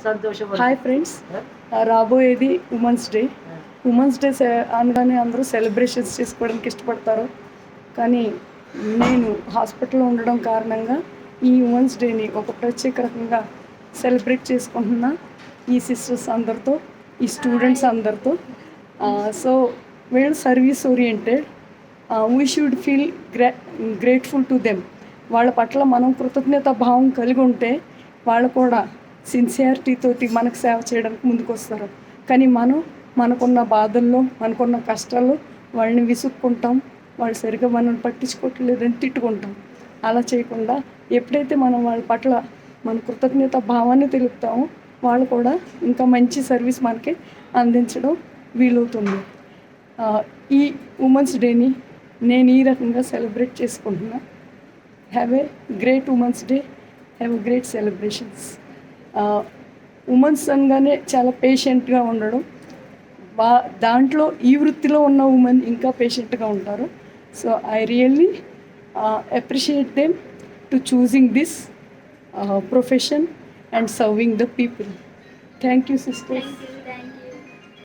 Hi friends, రాబోయేది women's day అనగానే అందరూ సెలబ్రేషన్స్ చేసుకోవడానికి ఇష్టపడతారు. కానీ నేను హాస్పిటల్లో ఉండడం కారణంగా ఈ ఉమెన్స్ డేని ఒక ప్రత్యేక రకంగా సెలబ్రేట్ చేసుకుంటున్నా. ఈ సిస్టర్స్ అందరితో, ఈ స్టూడెంట్స్ అందరితో. సో వీళ్ళు service oriented. We should feel grateful to them. వాళ్ళ పట్ల మనం కృతజ్ఞత భావం కలిగి ఉంటే వాళ్ళు కూడా సిన్సియారిటీతోటి మనకు సేవ చేయడానికి ముందుకు వస్తారు. కానీ మనకున్న బాధల్లో, మనకున్న కష్టాల్లో వాళ్ళని విసుక్కుంటాం, వాళ్ళు సరిగ్గా మనం పట్టించుకోవట్లేదని తిట్టుకుంటాం. అలా చేయకుండా ఎప్పుడైతే మనం వాళ్ళ పట్ల మన కృతజ్ఞత భావాన్ని తెలుపుతామో వాళ్ళు కూడా ఇంకా మంచి సర్వీస్ మనకి అందించడం వీలవుతుంది. ఈ ఉమెన్స్ డేని నేను ఈ రకంగా సెలబ్రేట్ చేసుకుంటున్నా. Have a great women's day, have a great celebrations. Women's అనగానే చాలా పేషెంట్గా ఉండడం, దాంట్లో ఈ వృత్తిలో ఉన్న ఉమెన్ ఇంకా పేషెంట్గా ఉంటారు. So I really appreciate them to choosing this profession and serving the people. Thank you, sisters.